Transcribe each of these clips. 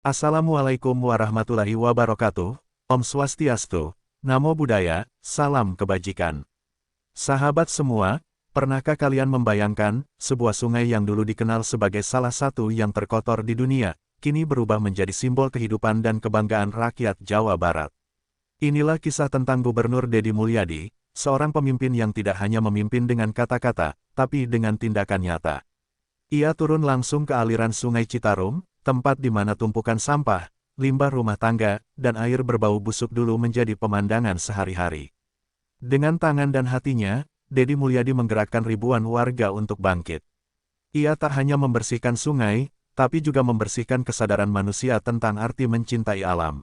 Assalamualaikum warahmatullahi wabarakatuh. Om Swastiastu, Namo Buddhaya, salam kebajikan. Sahabat semua, pernahkah kalian membayangkan, sebuah sungai yang dulu dikenal sebagai salah satu yang terkotor di dunia, kini berubah menjadi simbol kehidupan dan kebanggaan rakyat Jawa Barat? Inilah kisah tentang Gubernur Deddy Mulyadi, seorang pemimpin yang tidak hanya memimpin dengan kata-kata, tapi dengan tindakan nyata. Ia turun langsung ke aliran Sungai Citarum, tempat di mana tumpukan sampah, limbah rumah tangga, dan air berbau busuk dulu menjadi pemandangan sehari-hari. Dengan tangan dan hatinya, Deddy Mulyadi menggerakkan ribuan warga untuk bangkit. Ia tak hanya membersihkan sungai, tapi juga membersihkan kesadaran manusia tentang arti mencintai alam.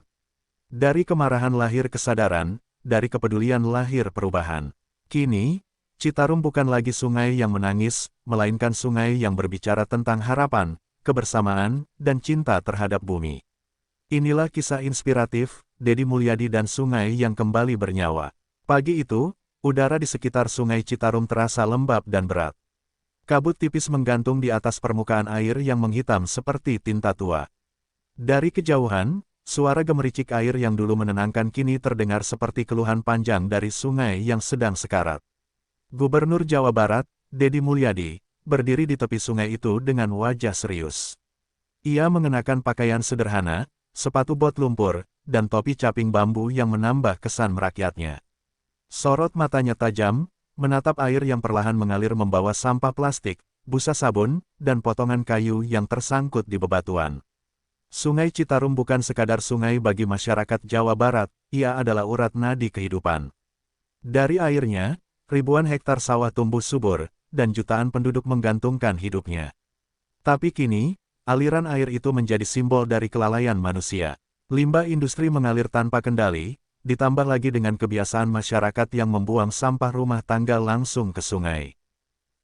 Dari kemarahan lahir kesadaran, dari kepedulian lahir perubahan. Kini, Citarum bukan lagi sungai yang menangis, melainkan sungai yang berbicara tentang harapan, kebersamaan, dan cinta terhadap bumi. Inilah kisah inspiratif, Deddy Mulyadi dan sungai yang kembali bernyawa. Pagi itu, udara di sekitar Sungai Citarum terasa lembab dan berat. Kabut tipis menggantung di atas permukaan air yang menghitam seperti tinta tua. Dari kejauhan, suara gemericik air yang dulu menenangkan kini terdengar seperti keluhan panjang dari sungai yang sedang sekarat. Gubernur Jawa Barat, Deddy Mulyadi, berdiri di tepi sungai itu dengan wajah serius. Ia mengenakan pakaian sederhana, sepatu bot lumpur, dan topi caping bambu yang menambah kesan merakyatnya. Sorot matanya tajam, menatap air yang perlahan mengalir membawa sampah plastik, busa sabun, dan potongan kayu yang tersangkut di bebatuan. Sungai Citarum bukan sekadar sungai bagi masyarakat Jawa Barat, ia adalah urat nadi kehidupan. Dari airnya, ribuan hektar sawah tumbuh subur, dan jutaan penduduk menggantungkan hidupnya. Tapi kini, aliran air itu menjadi simbol dari kelalaian manusia. Limbah industri mengalir tanpa kendali, ditambah lagi dengan kebiasaan masyarakat yang membuang sampah rumah tangga langsung ke sungai.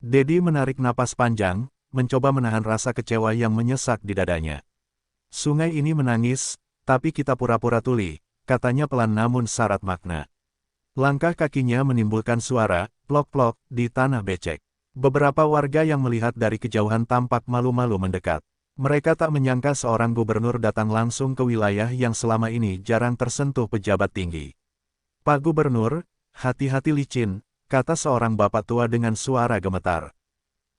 Deddy menarik napas panjang, mencoba menahan rasa kecewa yang menyesak di dadanya. Sungai ini menangis, tapi kita pura-pura tuli, katanya pelan namun syarat makna. Langkah kakinya menimbulkan suara, plok-plok, di tanah becek. Beberapa warga yang melihat dari kejauhan tampak malu-malu mendekat. Mereka tak menyangka seorang gubernur datang langsung ke wilayah yang selama ini jarang tersentuh pejabat tinggi. "Pak Gubernur, hati-hati licin," kata seorang bapak tua dengan suara gemetar.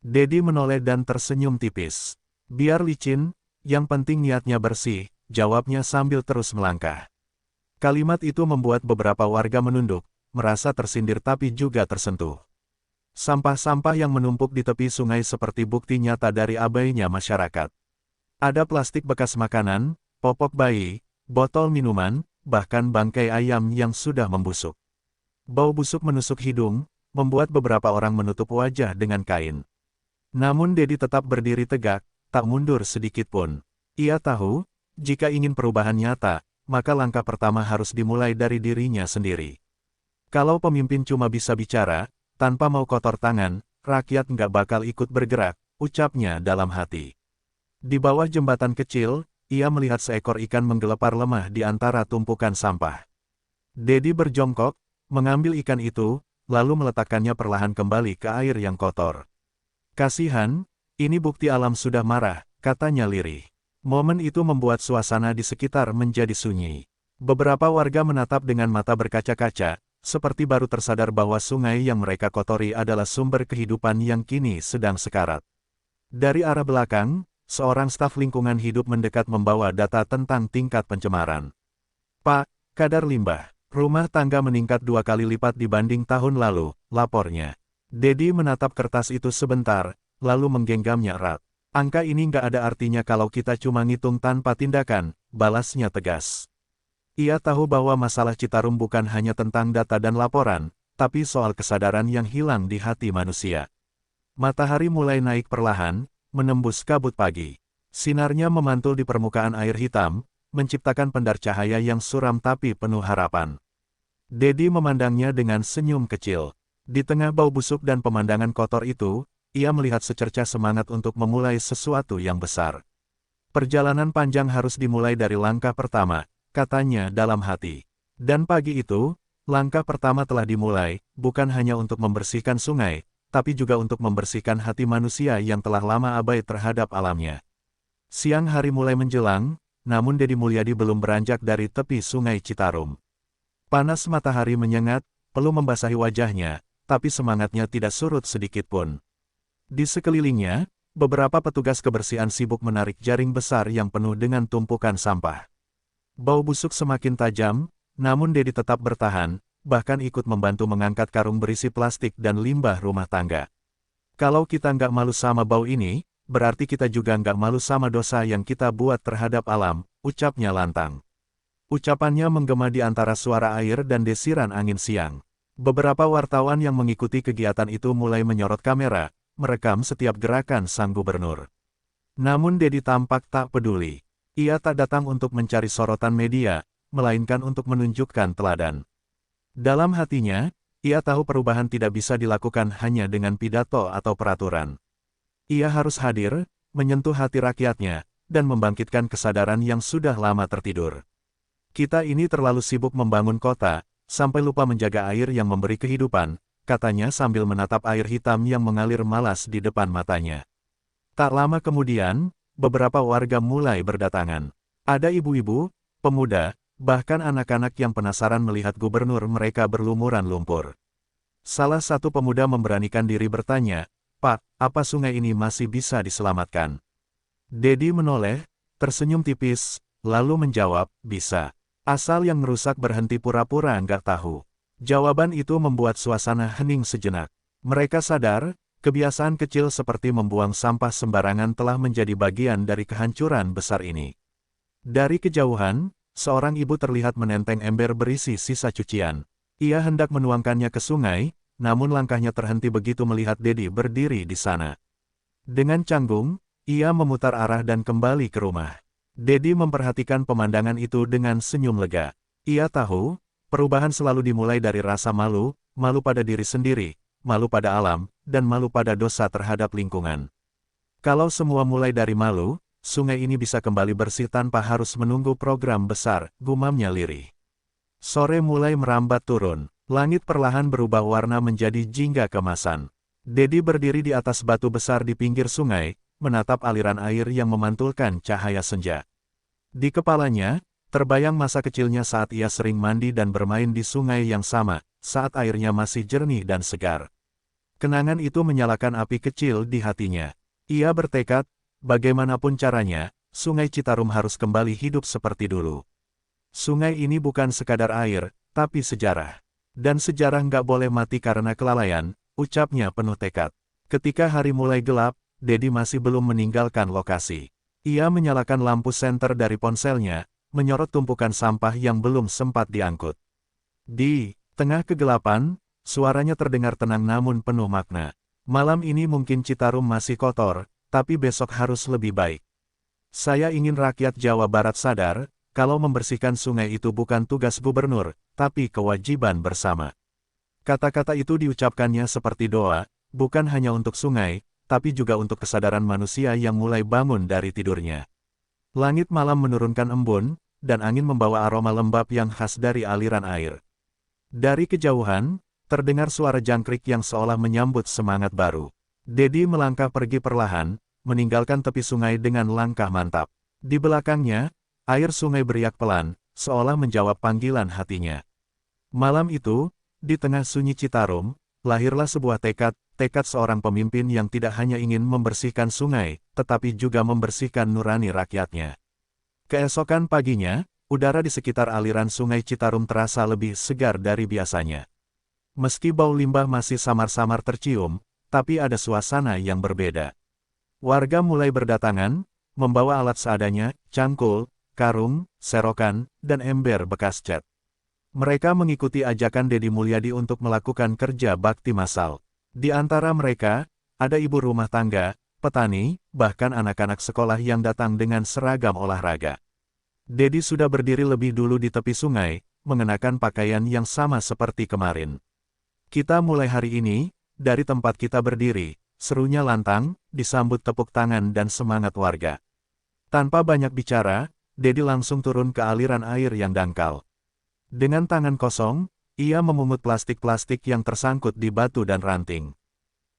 Deddy menoleh dan tersenyum tipis. "Biar licin, yang penting niatnya bersih," jawabnya sambil terus melangkah. Kalimat itu membuat beberapa warga menunduk, merasa tersindir tapi juga tersentuh. Sampah-sampah yang menumpuk di tepi sungai seperti bukti nyata dari abainya masyarakat. Ada plastik bekas makanan, popok bayi, botol minuman, bahkan bangkai ayam yang sudah membusuk. Bau busuk menusuk hidung, membuat beberapa orang menutup wajah dengan kain. Namun Deddy tetap berdiri tegak, tak mundur sedikit pun. Ia tahu, jika ingin perubahan nyata, maka langkah pertama harus dimulai dari dirinya sendiri. Kalau pemimpin cuma bisa bicara, tanpa mau kotor tangan, rakyat nggak bakal ikut bergerak, ucapnya dalam hati. Di bawah jembatan kecil, ia melihat seekor ikan menggelepar lemah di antara tumpukan sampah. Deddy berjongkok, mengambil ikan itu, lalu meletakkannya perlahan kembali ke air yang kotor. "Kasihan, ini bukti alam sudah marah," katanya lirih. Momen itu membuat suasana di sekitar menjadi sunyi. Beberapa warga menatap dengan mata berkaca-kaca, seperti baru tersadar bahwa sungai yang mereka kotori adalah sumber kehidupan yang kini sedang sekarat. Dari arah belakang, seorang staf lingkungan hidup mendekat membawa data tentang tingkat pencemaran. "Pak, kadar limbah rumah tangga meningkat 2 kali lipat dibanding tahun lalu," lapornya. Deddy menatap kertas itu sebentar, lalu menggenggamnya erat. "Angka ini nggak ada artinya kalau kita cuma ngitung tanpa tindakan," balasnya tegas. Ia tahu bahwa masalah Citarum bukan hanya tentang data dan laporan, tapi soal kesadaran yang hilang di hati manusia. Matahari mulai naik perlahan, menembus kabut pagi. Sinarnya memantul di permukaan air hitam, menciptakan pendar cahaya yang suram tapi penuh harapan. Deddy memandangnya dengan senyum kecil. Di tengah bau busuk dan pemandangan kotor itu, ia melihat secercah semangat untuk memulai sesuatu yang besar. "Perjalanan panjang harus dimulai dari langkah pertama," katanya dalam hati. Dan pagi itu, langkah pertama telah dimulai, bukan hanya untuk membersihkan sungai, tapi juga untuk membersihkan hati manusia yang telah lama abai terhadap alamnya. Siang hari mulai menjelang, namun Dedi Mulyadi belum beranjak dari tepi Sungai Citarum. Panas matahari menyengat, peluh membasahi wajahnya, tapi semangatnya tidak surut sedikitpun. Di sekelilingnya, beberapa petugas kebersihan sibuk menarik jaring besar yang penuh dengan tumpukan sampah. Bau busuk semakin tajam, namun Dedi tetap bertahan, bahkan ikut membantu mengangkat karung berisi plastik dan limbah rumah tangga. Kalau kita nggak malu sama bau ini, berarti kita juga nggak malu sama dosa yang kita buat terhadap alam, ucapnya lantang. Ucapannya menggema di antara suara air dan desiran angin siang. Beberapa wartawan yang mengikuti kegiatan itu mulai menyorot kamera, merekam setiap gerakan sang gubernur. Namun Dedi tampak tak peduli. Ia tak datang untuk mencari sorotan media, melainkan untuk menunjukkan teladan. Dalam hatinya, ia tahu perubahan tidak bisa dilakukan hanya dengan pidato atau peraturan. Ia harus hadir, menyentuh hati rakyatnya, dan membangkitkan kesadaran yang sudah lama tertidur. Kita ini terlalu sibuk membangun kota, sampai lupa menjaga air yang memberi kehidupan, katanya sambil menatap air hitam yang mengalir malas di depan matanya. Tak lama kemudian, beberapa warga mulai berdatangan. Ada ibu-ibu, pemuda, bahkan anak-anak yang penasaran melihat gubernur mereka berlumuran lumpur. Salah satu pemuda memberanikan diri bertanya, "Pak, apa sungai ini masih bisa diselamatkan?" Dedi menoleh, tersenyum tipis, lalu menjawab, "Bisa. Asal yang merusak berhenti pura-pura nggak tahu." Jawaban itu membuat suasana hening sejenak. Mereka sadar, kebiasaan kecil seperti membuang sampah sembarangan telah menjadi bagian dari kehancuran besar ini. Dari kejauhan, seorang ibu terlihat menenteng ember berisi sisa cucian. Ia hendak menuangkannya ke sungai, namun langkahnya terhenti begitu melihat Dedi berdiri di sana. Dengan canggung, ia memutar arah dan kembali ke rumah. Dedi memperhatikan pemandangan itu dengan senyum lega. Ia tahu, perubahan selalu dimulai dari rasa malu, malu pada diri sendiri, malu pada alam, dan malu pada dosa terhadap lingkungan. Kalau semua mulai dari malu, sungai ini bisa kembali bersih tanpa harus menunggu program besar, gumamnya lirih. Sore mulai merambat turun, langit perlahan berubah warna menjadi jingga kemasan. Dedi berdiri di atas batu besar di pinggir sungai, menatap aliran air yang memantulkan cahaya senja. Di kepalanya, terbayang masa kecilnya saat ia sering mandi dan bermain di sungai yang sama, saat airnya masih jernih dan segar. Kenangan itu menyalakan api kecil di hatinya. Ia bertekad, bagaimanapun caranya, Sungai Citarum harus kembali hidup seperti dulu. Sungai ini bukan sekadar air, tapi sejarah. Dan sejarah nggak boleh mati karena kelalaian, ucapnya penuh tekad. Ketika hari mulai gelap, Dedi masih belum meninggalkan lokasi. Ia menyalakan lampu senter dari ponselnya, menyorot tumpukan sampah yang belum sempat diangkut. Di tengah kegelapan, suaranya terdengar tenang namun penuh makna. Malam ini mungkin Citarum masih kotor, tapi besok harus lebih baik. Saya ingin rakyat Jawa Barat sadar, kalau membersihkan sungai itu bukan tugas gubernur, tapi kewajiban bersama. Kata-kata itu diucapkannya seperti doa, bukan hanya untuk sungai, tapi juga untuk kesadaran manusia yang mulai bangun dari tidurnya. Langit malam menurunkan embun, dan angin membawa aroma lembab yang khas dari aliran air. Dari kejauhan, terdengar suara jangkrik yang seolah menyambut semangat baru. Dedi melangkah pergi perlahan, meninggalkan tepi sungai dengan langkah mantap. Di belakangnya, air sungai beriak pelan, seolah menjawab panggilan hatinya. Malam itu, di tengah sunyi Citarum, lahirlah sebuah tekad seorang pemimpin yang tidak hanya ingin membersihkan sungai, tetapi juga membersihkan nurani rakyatnya. Keesokan paginya, udara di sekitar aliran sungai Citarum terasa lebih segar dari biasanya. Meski bau limbah masih samar-samar tercium, tapi ada suasana yang berbeda. Warga mulai berdatangan, membawa alat seadanya, cangkul, karung, serokan, dan ember bekas cat. Mereka mengikuti ajakan Dedi Mulyadi untuk melakukan kerja bakti massal. Di antara mereka, ada ibu rumah tangga, petani, bahkan anak-anak sekolah yang datang dengan seragam olahraga. Dedi sudah berdiri lebih dulu di tepi sungai, mengenakan pakaian yang sama seperti kemarin. "Kita mulai hari ini, dari tempat kita berdiri," serunya lantang, disambut tepuk tangan dan semangat warga. Tanpa banyak bicara, Dedi langsung turun ke aliran air yang dangkal. Dengan tangan kosong, ia memungut plastik-plastik yang tersangkut di batu dan ranting.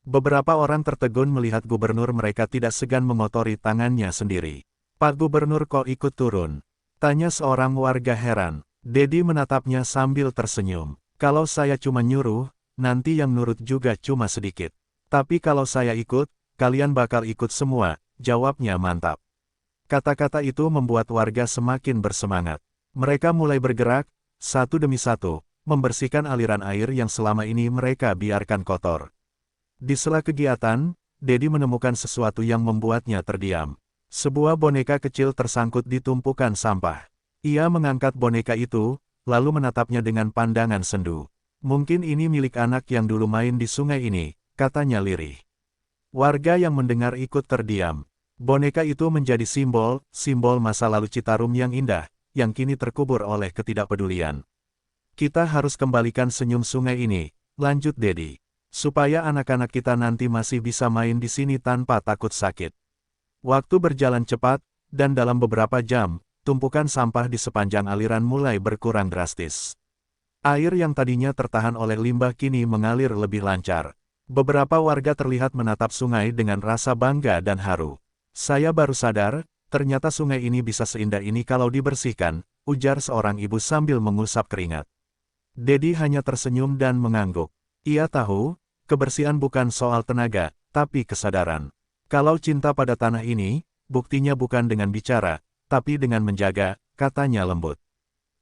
Beberapa orang tertegun melihat gubernur mereka tidak segan mengotori tangannya sendiri. Pak Gubernur kok ikut turun? Tanya seorang warga heran. Dedi menatapnya sambil tersenyum. Kalau saya cuma nyuruh, nanti yang nurut juga cuma sedikit. Tapi kalau saya ikut, kalian bakal ikut semua, jawabnya mantap. Kata-kata itu membuat warga semakin bersemangat. Mereka mulai bergerak, satu demi satu, membersihkan aliran air yang selama ini mereka biarkan kotor. Di sela kegiatan, Dedi menemukan sesuatu yang membuatnya terdiam. Sebuah boneka kecil tersangkut di tumpukan sampah. Ia mengangkat boneka itu, lalu menatapnya dengan pandangan sendu. Mungkin ini milik anak yang dulu main di sungai ini, katanya lirih. Warga yang mendengar ikut terdiam. Boneka itu menjadi simbol masa lalu Citarum yang indah, yang kini terkubur oleh ketidakpedulian. Kita harus kembalikan senyum sungai ini, lanjut Dedi. Supaya anak-anak kita nanti masih bisa main di sini tanpa takut sakit. Waktu berjalan cepat, dan dalam beberapa jam, tumpukan sampah di sepanjang aliran mulai berkurang drastis. Air yang tadinya tertahan oleh limbah kini mengalir lebih lancar. Beberapa warga terlihat menatap sungai dengan rasa bangga dan haru. Saya baru sadar, ternyata sungai ini bisa seindah ini kalau dibersihkan, ujar seorang ibu sambil mengusap keringat. Dedi hanya tersenyum dan mengangguk. Ia tahu, kebersihan bukan soal tenaga, tapi kesadaran. Kalau cinta pada tanah ini, buktinya bukan dengan bicara, tapi dengan menjaga, katanya lembut.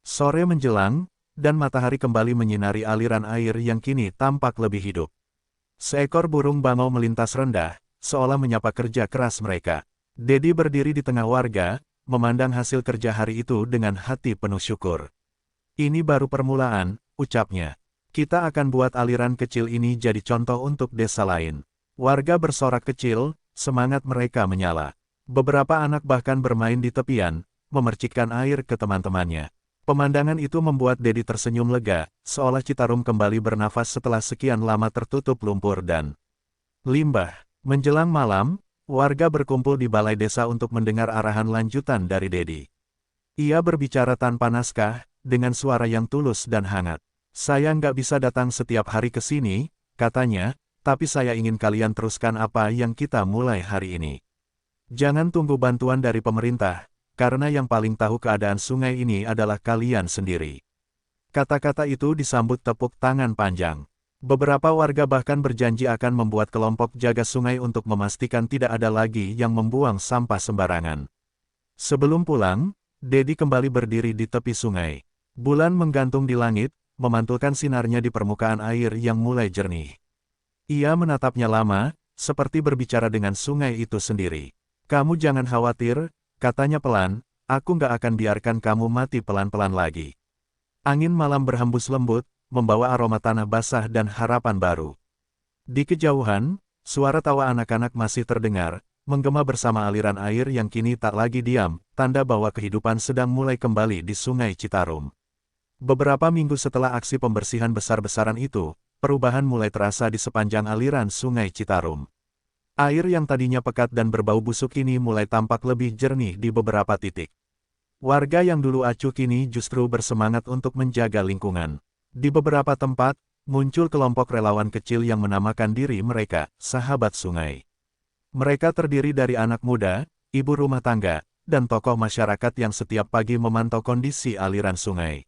Sore menjelang, dan matahari kembali menyinari aliran air yang kini tampak lebih hidup. Seekor burung bangau melintas rendah, seolah menyapa kerja keras mereka. Dedi berdiri di tengah warga, memandang hasil kerja hari itu dengan hati penuh syukur. Ini baru permulaan, ucapnya. Kita akan buat aliran kecil ini jadi contoh untuk desa lain. Warga bersorak kecil, semangat mereka menyala. Beberapa anak bahkan bermain di tepian, memercikkan air ke teman-temannya. Pemandangan itu membuat Dedi tersenyum lega, seolah Citarum kembali bernafas setelah sekian lama tertutup lumpur dan limbah. Menjelang malam, warga berkumpul di balai desa untuk mendengar arahan lanjutan dari Dedi. Ia berbicara tanpa naskah, dengan suara yang tulus dan hangat. Saya nggak bisa datang setiap hari ke sini, katanya, tapi saya ingin kalian teruskan apa yang kita mulai hari ini. Jangan tunggu bantuan dari pemerintah, karena yang paling tahu keadaan sungai ini adalah kalian sendiri. Kata-kata itu disambut tepuk tangan panjang. Beberapa warga bahkan berjanji akan membuat kelompok jaga sungai untuk memastikan tidak ada lagi yang membuang sampah sembarangan. Sebelum pulang, Dedi kembali berdiri di tepi sungai. Bulan menggantung di langit, memantulkan sinarnya di permukaan air yang mulai jernih. Ia menatapnya lama, seperti berbicara dengan sungai itu sendiri. Kamu jangan khawatir, katanya pelan, aku nggak akan biarkan kamu mati pelan-pelan lagi. Angin malam berhembus lembut, membawa aroma tanah basah dan harapan baru. Di kejauhan, suara tawa anak-anak masih terdengar, menggema bersama aliran air yang kini tak lagi diam, tanda bahwa kehidupan sedang mulai kembali di Sungai Citarum. Beberapa minggu setelah aksi pembersihan besar-besaran itu, perubahan mulai terasa di sepanjang aliran Sungai Citarum. Air yang tadinya pekat dan berbau busuk kini mulai tampak lebih jernih di beberapa titik. Warga yang dulu acuh kini justru bersemangat untuk menjaga lingkungan. Di beberapa tempat, muncul kelompok relawan kecil yang menamakan diri mereka, Sahabat Sungai. Mereka terdiri dari anak muda, ibu rumah tangga, dan tokoh masyarakat yang setiap pagi memantau kondisi aliran sungai.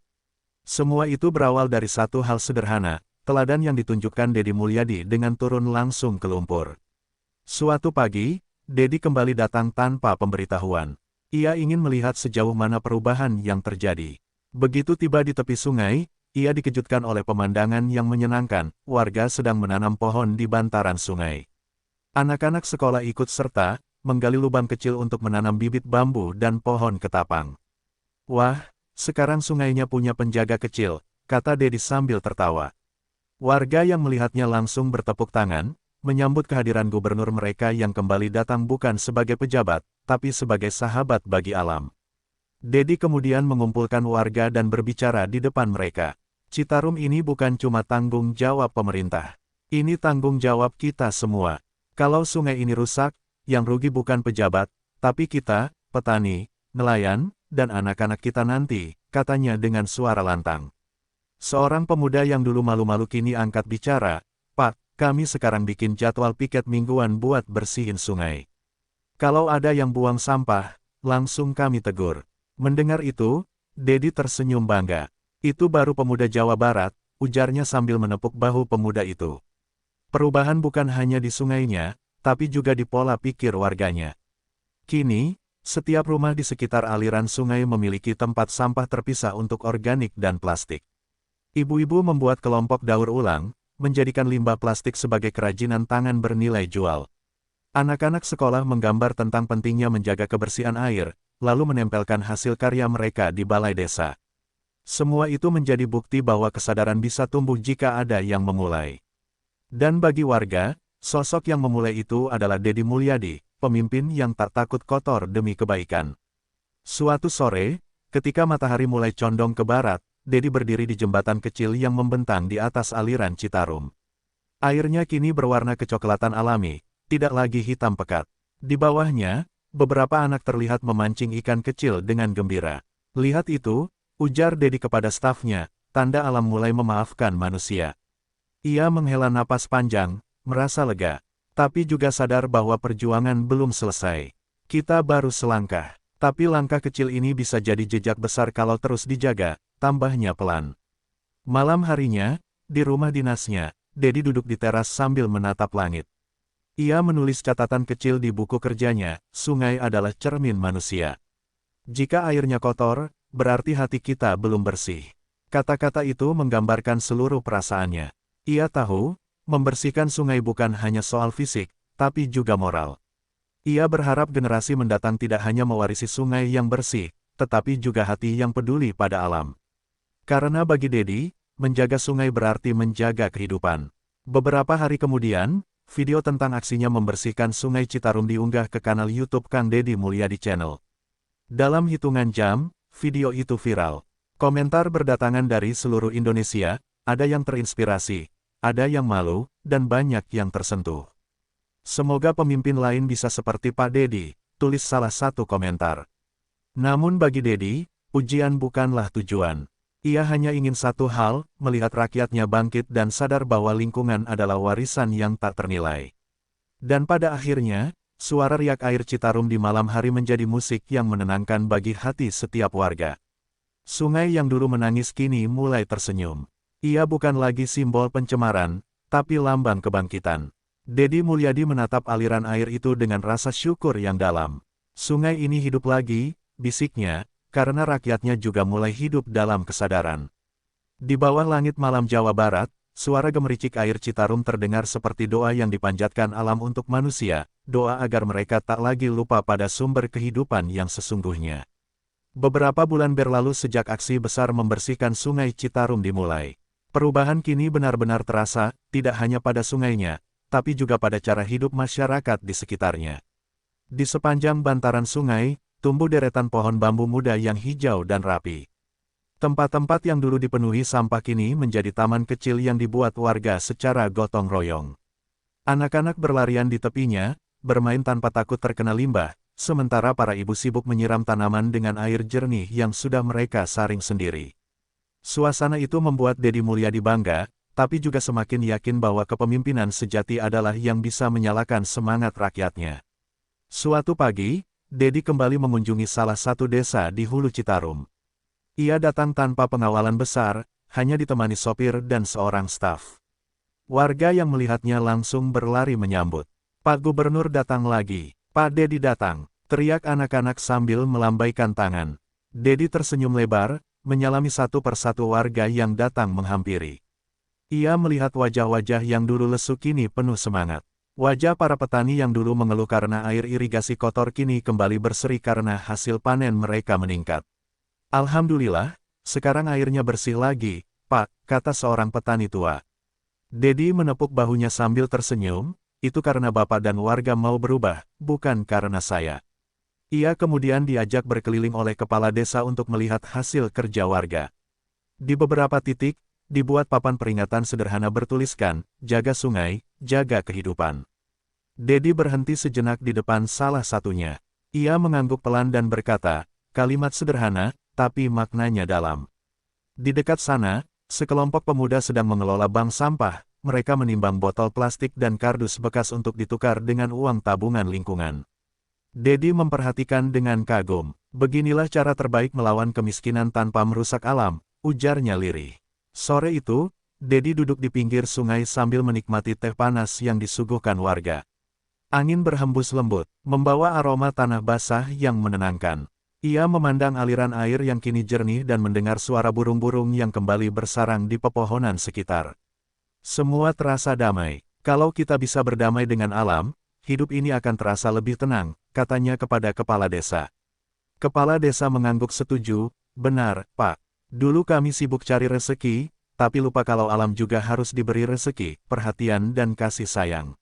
Semua itu berawal dari satu hal sederhana, teladan yang ditunjukkan Dedi Mulyadi dengan turun langsung ke lumpur. Suatu pagi, Dedi kembali datang tanpa pemberitahuan. Ia ingin melihat sejauh mana perubahan yang terjadi. Begitu tiba di tepi sungai, ia dikejutkan oleh pemandangan yang menyenangkan, warga sedang menanam pohon di bantaran sungai. Anak-anak sekolah ikut serta, menggali lubang kecil untuk menanam bibit bambu dan pohon ketapang. Wah, sekarang sungainya punya penjaga kecil, kata Dedi sambil tertawa. Warga yang melihatnya langsung bertepuk tangan, menyambut kehadiran gubernur mereka yang kembali datang bukan sebagai pejabat, tapi sebagai sahabat bagi alam. Dedi kemudian mengumpulkan warga dan berbicara di depan mereka. Citarum ini bukan cuma tanggung jawab pemerintah. Ini tanggung jawab kita semua. Kalau sungai ini rusak, yang rugi bukan pejabat, tapi kita, petani, nelayan, dan anak-anak kita nanti, katanya dengan suara lantang. Seorang pemuda yang dulu malu-malu kini angkat bicara, Pak, kami sekarang bikin jadwal piket mingguan buat bersihin sungai. Kalau ada yang buang sampah, langsung kami tegur. Mendengar itu, Dedi tersenyum bangga. Itu baru pemuda Jawa Barat, ujarnya sambil menepuk bahu pemuda itu. Perubahan bukan hanya di sungainya, tapi juga di pola pikir warganya. Kini, setiap rumah di sekitar aliran sungai memiliki tempat sampah terpisah untuk organik dan plastik. Ibu-ibu membuat kelompok daur ulang, menjadikan limbah plastik sebagai kerajinan tangan bernilai jual. Anak-anak sekolah menggambar tentang pentingnya menjaga kebersihan air, lalu menempelkan hasil karya mereka di balai desa. Semua itu menjadi bukti bahwa kesadaran bisa tumbuh jika ada yang memulai. Dan bagi warga, sosok yang memulai itu adalah Dedi Mulyadi, pemimpin yang tak takut kotor demi kebaikan. Suatu sore, ketika matahari mulai condong ke barat, Dedi berdiri di jembatan kecil yang membentang di atas aliran Citarum. Airnya kini berwarna kecoklatan alami, tidak lagi hitam pekat. Di bawahnya, beberapa anak terlihat memancing ikan kecil dengan gembira. Lihat itu, ujar Dedi kepada stafnya, tanda alam mulai memaafkan manusia. Ia menghela napas panjang, merasa lega, tapi juga sadar bahwa perjuangan belum selesai. Kita baru selangkah, tapi langkah kecil ini bisa jadi jejak besar kalau terus dijaga, tambahnya pelan. Malam harinya, di rumah dinasnya, Dedi duduk di teras sambil menatap langit. Ia menulis catatan kecil di buku kerjanya, sungai adalah cermin manusia. Jika airnya kotor, berarti hati kita belum bersih. Kata-kata itu menggambarkan seluruh perasaannya. Ia tahu, membersihkan sungai bukan hanya soal fisik, tapi juga moral. Ia berharap generasi mendatang tidak hanya mewarisi sungai yang bersih, tetapi juga hati yang peduli pada alam. Karena bagi Dedi, menjaga sungai berarti menjaga kehidupan. Beberapa hari kemudian, video tentang aksinya membersihkan sungai Citarum diunggah ke kanal YouTube Kang Dedi Mulyadi Channel. Dalam hitungan jam, video itu viral. Komentar berdatangan dari seluruh Indonesia, ada yang terinspirasi, ada yang malu, dan banyak yang tersentuh. Semoga pemimpin lain bisa seperti Pak Dedi, tulis salah satu komentar. Namun bagi Dedi, ujian bukanlah tujuan. Ia hanya ingin satu hal, melihat rakyatnya bangkit dan sadar bahwa lingkungan adalah warisan yang tak ternilai. Dan pada akhirnya, suara riak air Citarum di malam hari menjadi musik yang menenangkan bagi hati setiap warga. Sungai yang dulu menangis kini mulai tersenyum. Ia bukan lagi simbol pencemaran, tapi lambang kebangkitan. Dedi Mulyadi menatap aliran air itu dengan rasa syukur yang dalam. Sungai ini hidup lagi, bisiknya, karena rakyatnya juga mulai hidup dalam kesadaran. Di bawah langit malam Jawa Barat, suara gemericik air Citarum terdengar seperti doa yang dipanjatkan alam untuk manusia, doa agar mereka tak lagi lupa pada sumber kehidupan yang sesungguhnya. Beberapa bulan berlalu sejak aksi besar membersihkan sungai Citarum dimulai. Perubahan kini benar-benar terasa, tidak hanya pada sungainya, tapi juga pada cara hidup masyarakat di sekitarnya. Di sepanjang bantaran sungai, tumbuh deretan pohon bambu muda yang hijau dan rapi. Tempat-tempat yang dulu dipenuhi sampah kini menjadi taman kecil yang dibuat warga secara gotong royong. Anak-anak berlarian di tepinya, bermain tanpa takut terkena limbah, sementara para ibu sibuk menyiram tanaman dengan air jernih yang sudah mereka saring sendiri. Suasana itu membuat Dedi Mulyadi bangga, tapi juga semakin yakin bahwa kepemimpinan sejati adalah yang bisa menyalakan semangat rakyatnya. Suatu pagi, Dedi kembali mengunjungi salah satu desa di Hulu Citarum. Ia datang tanpa pengawalan besar, hanya ditemani sopir dan seorang staf. Warga yang melihatnya langsung berlari menyambut. Pak Gubernur datang lagi, Pak Dedi datang, teriak anak-anak sambil melambaikan tangan. Dedi tersenyum lebar, menyalami satu persatu warga yang datang menghampiri. Ia melihat wajah-wajah yang dulu lesu kini penuh semangat. Wajah para petani yang dulu mengeluh karena air irigasi kotor kini kembali berseri karena hasil panen mereka meningkat. Alhamdulillah, sekarang airnya bersih lagi, Pak, kata seorang petani tua. Dedi menepuk bahunya sambil tersenyum, itu karena Bapak dan warga mau berubah, bukan karena saya. Ia kemudian diajak berkeliling oleh kepala desa untuk melihat hasil kerja warga. Di beberapa titik, dibuat papan peringatan sederhana bertuliskan, jaga sungai, jaga kehidupan. Dedi berhenti sejenak di depan salah satunya. Ia mengangguk pelan dan berkata, kalimat sederhana, tapi maknanya dalam. Di dekat sana, sekelompok pemuda sedang mengelola bank sampah, mereka menimbang botol plastik dan kardus bekas untuk ditukar dengan uang tabungan lingkungan. Dedi memperhatikan dengan kagum. Beginilah cara terbaik melawan kemiskinan tanpa merusak alam, ujarnya lirih. Sore itu, Dedi duduk di pinggir sungai sambil menikmati teh panas yang disuguhkan warga. Angin berhembus lembut, membawa aroma tanah basah yang menenangkan. Ia memandang aliran air yang kini jernih dan mendengar suara burung-burung yang kembali bersarang di pepohonan sekitar. Semua terasa damai. Kalau kita bisa berdamai dengan alam, hidup ini akan terasa lebih tenang, katanya kepada kepala desa. Kepala desa mengangguk setuju, benar, Pak. Dulu kami sibuk cari rezeki, tapi lupa kalau alam juga harus diberi rezeki, perhatian dan kasih sayang.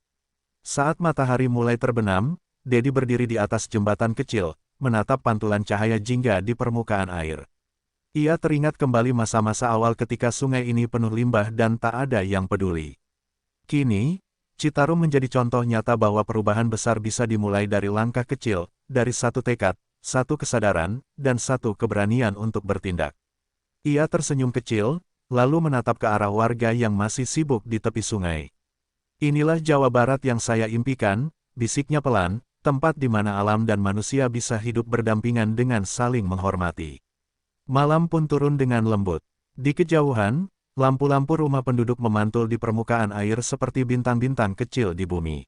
Saat matahari mulai terbenam, Dedi berdiri di atas jembatan kecil, menatap pantulan cahaya jingga di permukaan air. Ia teringat kembali masa-masa awal ketika sungai ini penuh limbah dan tak ada yang peduli. Kini, Citarum menjadi contoh nyata bahwa perubahan besar bisa dimulai dari langkah kecil, dari satu tekad, satu kesadaran, dan satu keberanian untuk bertindak. Ia tersenyum kecil, lalu menatap ke arah warga yang masih sibuk di tepi sungai. Inilah Jawa Barat yang saya impikan, bisiknya pelan, tempat di mana alam dan manusia bisa hidup berdampingan dengan saling menghormati. Malam pun turun dengan lembut. Di kejauhan, lampu-lampu rumah penduduk memantul di permukaan air seperti bintang-bintang kecil di bumi.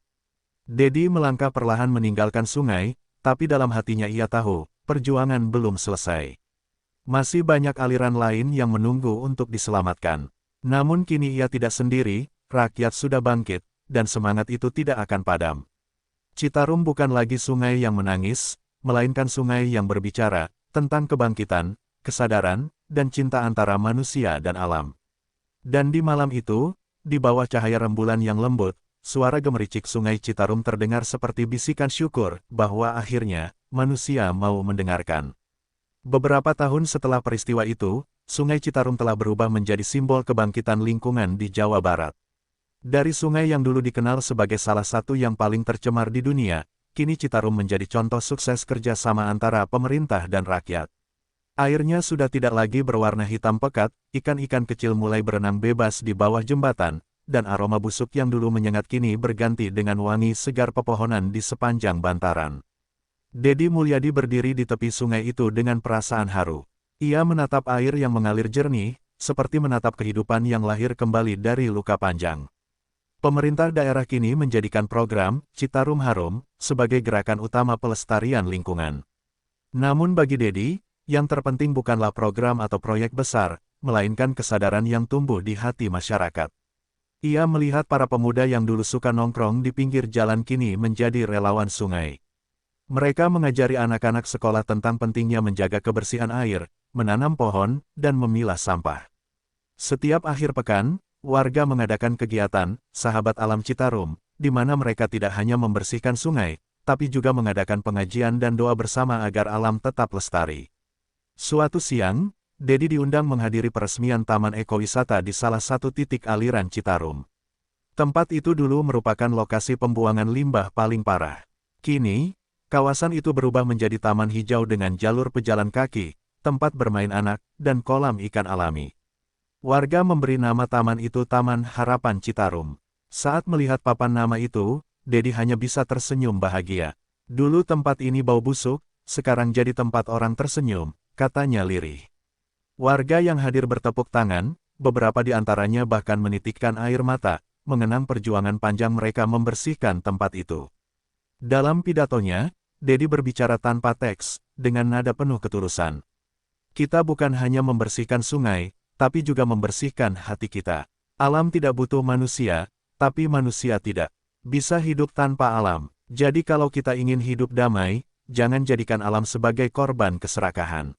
Dedi melangkah perlahan meninggalkan sungai, tapi dalam hatinya ia tahu, perjuangan belum selesai. Masih banyak aliran lain yang menunggu untuk diselamatkan. Namun kini ia tidak sendiri, rakyat sudah bangkit, dan semangat itu tidak akan padam. Citarum bukan lagi sungai yang menangis, melainkan sungai yang berbicara, tentang kebangkitan, kesadaran, dan cinta antara manusia dan alam. Dan di malam itu, di bawah cahaya rembulan yang lembut, suara gemericik sungai Citarum terdengar seperti bisikan syukur, bahwa akhirnya, manusia mau mendengarkan. Beberapa tahun setelah peristiwa itu, sungai Citarum telah berubah menjadi simbol kebangkitan lingkungan di Jawa Barat. Dari sungai yang dulu dikenal sebagai salah satu yang paling tercemar di dunia, kini Citarum menjadi contoh sukses kerjasama antara pemerintah dan rakyat. Airnya sudah tidak lagi berwarna hitam pekat, ikan-ikan kecil mulai berenang bebas di bawah jembatan, dan aroma busuk yang dulu menyengat kini berganti dengan wangi segar pepohonan di sepanjang bantaran. Dedi Mulyadi berdiri di tepi sungai itu dengan perasaan haru. Ia menatap air yang mengalir jernih, seperti menatap kehidupan yang lahir kembali dari luka panjang. Pemerintah daerah kini menjadikan program Citarum Harum sebagai gerakan utama pelestarian lingkungan. Namun bagi Dedi, yang terpenting bukanlah program atau proyek besar, melainkan kesadaran yang tumbuh di hati masyarakat. Ia melihat para pemuda yang dulu suka nongkrong di pinggir jalan kini menjadi relawan sungai. Mereka mengajari anak-anak sekolah tentang pentingnya menjaga kebersihan air, menanam pohon, dan memilah sampah. Setiap akhir pekan, warga mengadakan kegiatan, Sahabat Alam Citarum, di mana mereka tidak hanya membersihkan sungai, tapi juga mengadakan pengajian dan doa bersama agar alam tetap lestari. Suatu siang, Dedi diundang menghadiri peresmian Taman Ekowisata di salah satu titik aliran Citarum. Tempat itu dulu merupakan lokasi pembuangan limbah paling parah. Kini, kawasan itu berubah menjadi taman hijau dengan jalur pejalan kaki, tempat bermain anak, dan kolam ikan alami. Warga memberi nama taman itu Taman Harapan Citarum. Saat melihat papan nama itu, Dedi hanya bisa tersenyum bahagia. Dulu tempat ini bau busuk, sekarang jadi tempat orang tersenyum, katanya lirih. Warga yang hadir bertepuk tangan, beberapa di antaranya bahkan menitikkan air mata, mengenang perjuangan panjang mereka membersihkan tempat itu. Dalam pidatonya, Dedi berbicara tanpa teks, dengan nada penuh ketulusan. Kita bukan hanya membersihkan sungai, tapi juga membersihkan hati kita. Alam tidak butuh manusia, tapi manusia tidak bisa hidup tanpa alam. Jadi kalau kita ingin hidup damai, jangan jadikan alam sebagai korban keserakahan.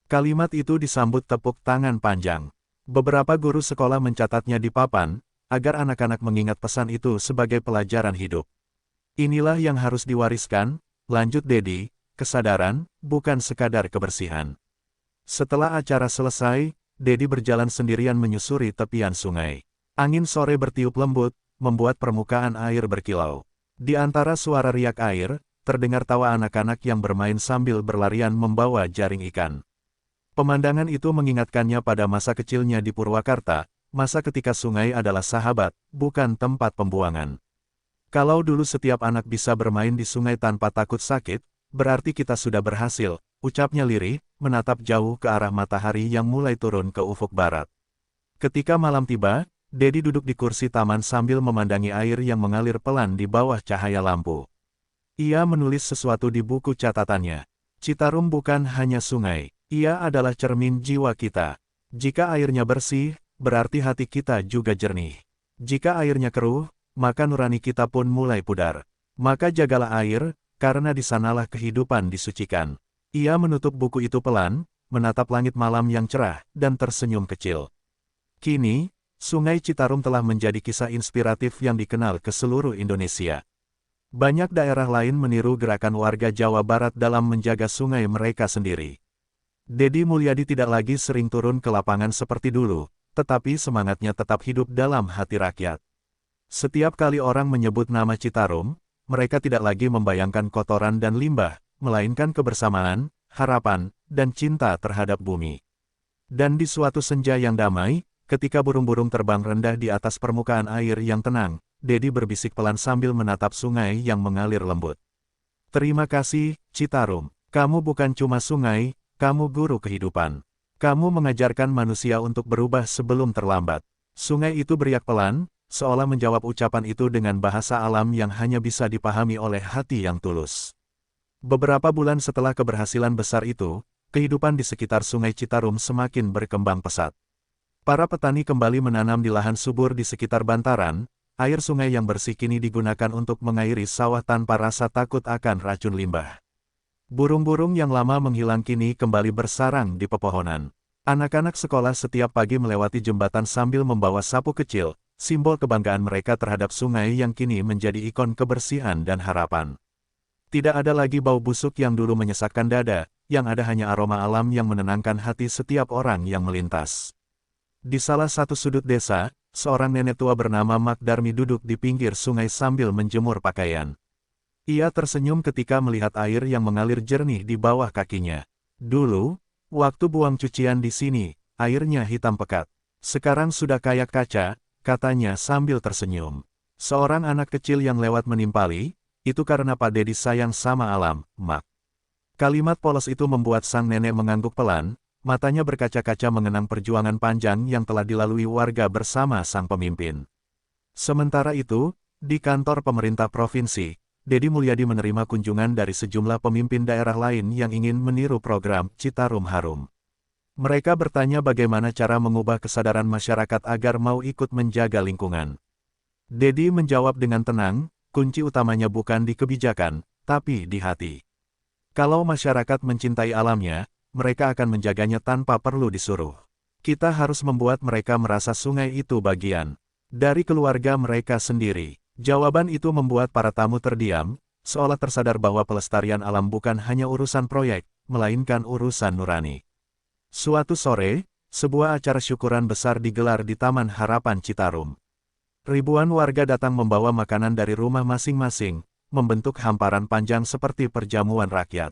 Kalimat itu disambut tepuk tangan panjang. Beberapa guru sekolah mencatatnya di papan, agar anak-anak mengingat pesan itu sebagai pelajaran hidup. Inilah yang harus diwariskan, lanjut Dedi, kesadaran, bukan sekadar kebersihan. Setelah acara selesai, Dedi berjalan sendirian menyusuri tepian sungai. Angin sore bertiup lembut, membuat permukaan air berkilau. Di antara suara riak air, terdengar tawa anak-anak yang bermain sambil berlarian membawa jaring ikan. Pemandangan itu mengingatkannya pada masa kecilnya di Purwakarta, masa ketika sungai adalah sahabat, bukan tempat pembuangan. Kalau dulu setiap anak bisa bermain di sungai tanpa takut sakit, berarti kita sudah berhasil, ucapnya lirih, menatap jauh ke arah matahari yang mulai turun ke ufuk barat. Ketika malam tiba, Dedi duduk di kursi taman sambil memandangi air yang mengalir pelan di bawah cahaya lampu. Ia menulis sesuatu di buku catatannya. Citarum bukan hanya sungai, ia adalah cermin jiwa kita. Jika airnya bersih, berarti hati kita juga jernih. Jika airnya keruh, maka nurani kita pun mulai pudar. Maka jagalah air, karena di sanalah kehidupan disucikan. Ia menutup buku itu pelan, menatap langit malam yang cerah, dan tersenyum kecil. Kini, Sungai Citarum telah menjadi kisah inspiratif yang dikenal ke seluruh Indonesia. Banyak daerah lain meniru gerakan warga Jawa Barat dalam menjaga sungai mereka sendiri. Dedi Mulyadi tidak lagi sering turun ke lapangan seperti dulu, tetapi semangatnya tetap hidup dalam hati rakyat. Setiap kali orang menyebut nama Citarum, mereka tidak lagi membayangkan kotoran dan limbah, melainkan kebersamaan, harapan, dan cinta terhadap bumi. Dan di suatu senja yang damai, ketika burung-burung terbang rendah di atas permukaan air yang tenang, Dedi berbisik pelan sambil menatap sungai yang mengalir lembut. Terima kasih, Citarum. Kamu bukan cuma sungai, kamu guru kehidupan. Kamu mengajarkan manusia untuk berubah sebelum terlambat. Sungai itu beriak pelan, seolah menjawab ucapan itu dengan bahasa alam yang hanya bisa dipahami oleh hati yang tulus. Beberapa bulan setelah keberhasilan besar itu, kehidupan di sekitar Sungai Citarum semakin berkembang pesat. Para petani kembali menanam di lahan subur di sekitar bantaran, air sungai yang bersih kini digunakan untuk mengairi sawah tanpa rasa takut akan racun limbah. Burung-burung yang lama menghilang kini kembali bersarang di pepohonan. Anak-anak sekolah setiap pagi melewati jembatan sambil membawa sapu kecil, simbol kebanggaan mereka terhadap sungai yang kini menjadi ikon kebersihan dan harapan. Tidak ada lagi bau busuk yang dulu menyesakkan dada, yang ada hanya aroma alam yang menenangkan hati setiap orang yang melintas. Di salah satu sudut desa, seorang nenek tua bernama Mak Darmi duduk di pinggir sungai sambil menjemur pakaian. Ia tersenyum ketika melihat air yang mengalir jernih di bawah kakinya. Dulu, waktu buang cucian di sini, airnya hitam pekat. Sekarang sudah kayak kaca, katanya sambil tersenyum. Seorang anak kecil yang lewat menimpali, itu karena Pak Dedi sayang sama alam, Mak. Kalimat polos itu membuat sang nenek mengangguk pelan, matanya berkaca-kaca mengenang perjuangan panjang yang telah dilalui warga bersama sang pemimpin. Sementara itu, di kantor pemerintah provinsi, Dedi Mulyadi menerima kunjungan dari sejumlah pemimpin daerah lain yang ingin meniru program Citarum Harum. Mereka bertanya bagaimana cara mengubah kesadaran masyarakat agar mau ikut menjaga lingkungan. Dedi menjawab dengan tenang, kunci utamanya bukan di kebijakan, tapi di hati. Kalau masyarakat mencintai alamnya, mereka akan menjaganya tanpa perlu disuruh. Kita harus membuat mereka merasa sungai itu bagian dari keluarga mereka sendiri. Jawaban itu membuat para tamu terdiam, seolah tersadar bahwa pelestarian alam bukan hanya urusan proyek, melainkan urusan nurani. Suatu sore, sebuah acara syukuran besar digelar di Taman Harapan Citarum. Ribuan warga datang membawa makanan dari rumah masing-masing, membentuk hamparan panjang seperti perjamuan rakyat.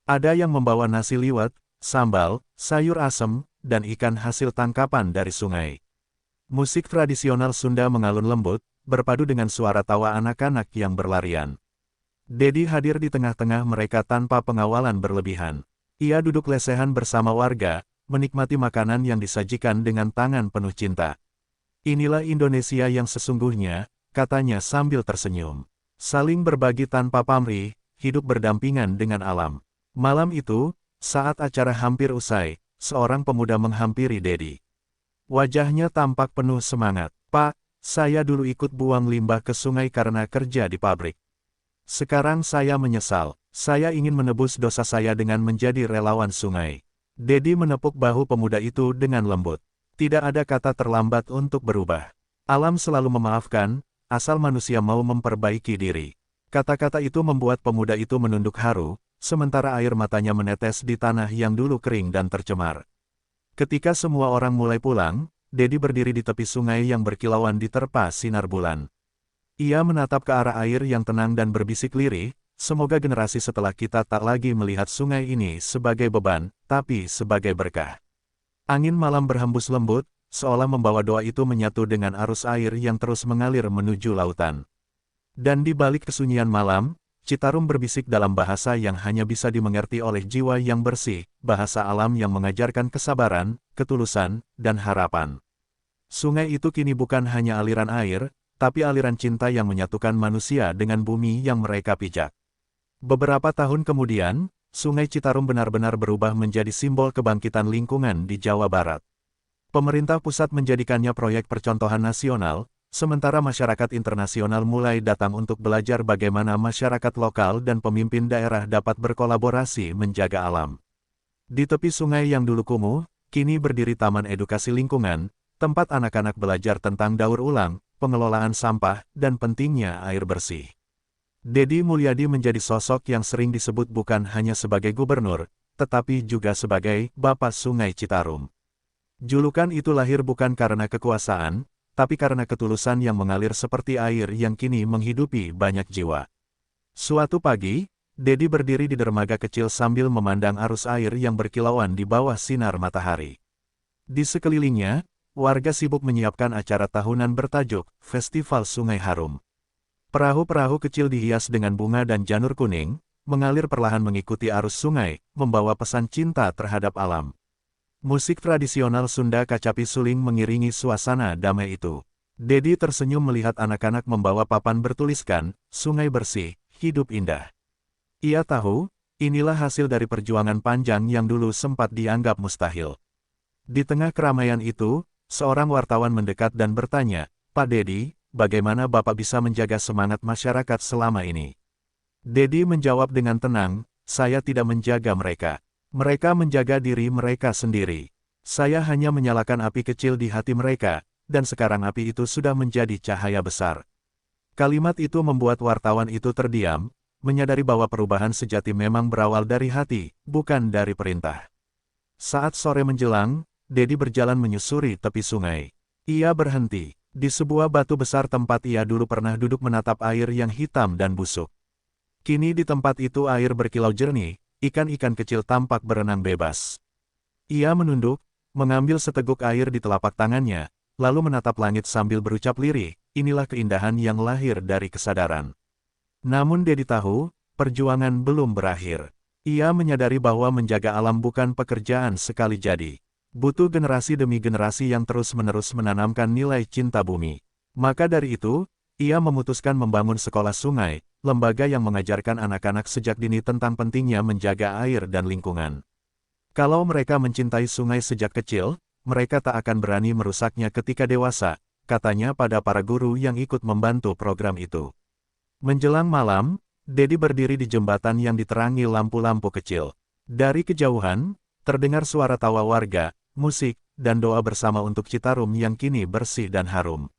Ada yang membawa nasi liwet, sambal, sayur asem, dan ikan hasil tangkapan dari sungai. Musik tradisional Sunda mengalun lembut, berpadu dengan suara tawa anak-anak yang berlarian. Dedi hadir di tengah-tengah mereka tanpa pengawalan berlebihan. Ia duduk lesehan bersama warga, menikmati makanan yang disajikan dengan tangan penuh cinta. Inilah Indonesia yang sesungguhnya, katanya sambil tersenyum. Saling berbagi tanpa pamrih, hidup berdampingan dengan alam. Malam itu, saat acara hampir usai, seorang pemuda menghampiri Dedi. Wajahnya tampak penuh semangat. Pak, saya dulu ikut buang limbah ke sungai karena kerja di pabrik. Sekarang saya menyesal, saya ingin menebus dosa saya dengan menjadi relawan sungai. Dedi menepuk bahu pemuda itu dengan lembut. Tidak ada kata terlambat untuk berubah. Alam selalu memaafkan, asal manusia mau memperbaiki diri. Kata-kata itu membuat pemuda itu menunduk haru, sementara air matanya menetes di tanah yang dulu kering dan tercemar. Ketika semua orang mulai pulang, Dedi berdiri di tepi sungai yang berkilauan diterpa sinar bulan. Ia menatap ke arah air yang tenang dan berbisik lirih, semoga generasi setelah kita tak lagi melihat sungai ini sebagai beban, tapi sebagai berkah. Angin malam berhembus lembut, seolah membawa doa itu menyatu dengan arus air yang terus mengalir menuju lautan. Dan di balik kesunyian malam, Citarum berbisik dalam bahasa yang hanya bisa dimengerti oleh jiwa yang bersih, bahasa alam yang mengajarkan kesabaran, ketulusan, dan harapan. Sungai itu kini bukan hanya aliran air, tapi aliran cinta yang menyatukan manusia dengan bumi yang mereka pijak. Beberapa tahun kemudian, Sungai Citarum benar-benar berubah menjadi simbol kebangkitan lingkungan di Jawa Barat. Pemerintah pusat menjadikannya proyek percontohan nasional, sementara masyarakat internasional mulai datang untuk belajar bagaimana masyarakat lokal dan pemimpin daerah dapat berkolaborasi menjaga alam. Di tepi sungai yang dulu kumuh, kini berdiri Taman Edukasi Lingkungan, tempat anak-anak belajar tentang daur ulang, pengelolaan sampah, dan pentingnya air bersih. Dedi Mulyadi menjadi sosok yang sering disebut bukan hanya sebagai gubernur, tetapi juga sebagai Bapak Sungai Citarum. Julukan itu lahir bukan karena kekuasaan, tapi karena ketulusan yang mengalir seperti air yang kini menghidupi banyak jiwa. Suatu pagi, Dedi berdiri di dermaga kecil sambil memandang arus air yang berkilauan di bawah sinar matahari. Di sekelilingnya, warga sibuk menyiapkan acara tahunan bertajuk Festival Sungai Harum. Perahu-perahu kecil dihias dengan bunga dan janur kuning, mengalir perlahan mengikuti arus sungai, membawa pesan cinta terhadap alam. Musik tradisional Sunda Kacapi Suling mengiringi suasana damai itu. Dedi tersenyum melihat anak-anak membawa papan bertuliskan, "Sungai Bersih, Hidup Indah." Ia tahu, inilah hasil dari perjuangan panjang yang dulu sempat dianggap mustahil. Di tengah keramaian itu, seorang wartawan mendekat dan bertanya, "Pak Dedi, bagaimana Bapak bisa menjaga semangat masyarakat selama ini?" Dedi menjawab dengan tenang, "Saya tidak menjaga mereka. Mereka menjaga diri mereka sendiri. Saya hanya menyalakan api kecil di hati mereka, dan sekarang api itu sudah menjadi cahaya besar." Kalimat itu membuat wartawan itu terdiam, menyadari bahwa perubahan sejati memang berawal dari hati, bukan dari perintah. Saat sore menjelang, Dedi berjalan menyusuri tepi sungai. Ia berhenti di sebuah batu besar tempat ia dulu pernah duduk menatap air yang hitam dan busuk. Kini di tempat itu air berkilau jernih, ikan-ikan kecil tampak berenang bebas. Ia menunduk, mengambil seteguk air di telapak tangannya, lalu menatap langit sambil berucap lirih, "Inilah keindahan yang lahir dari kesadaran." Namun Dedi tahu, perjuangan belum berakhir. Ia menyadari bahwa menjaga alam bukan pekerjaan sekali jadi. Butuh generasi demi generasi yang terus-menerus menanamkan nilai cinta bumi. Maka dari itu, ia memutuskan membangun sekolah sungai, lembaga yang mengajarkan anak-anak sejak dini tentang pentingnya menjaga air dan lingkungan. Kalau mereka mencintai sungai sejak kecil, mereka tak akan berani merusaknya ketika dewasa, katanya pada para guru yang ikut membantu program itu. Menjelang malam, Dedi berdiri di jembatan yang diterangi lampu-lampu kecil. Dari kejauhan, terdengar suara tawa warga, musik, dan doa bersama untuk Citarum yang kini bersih dan harum.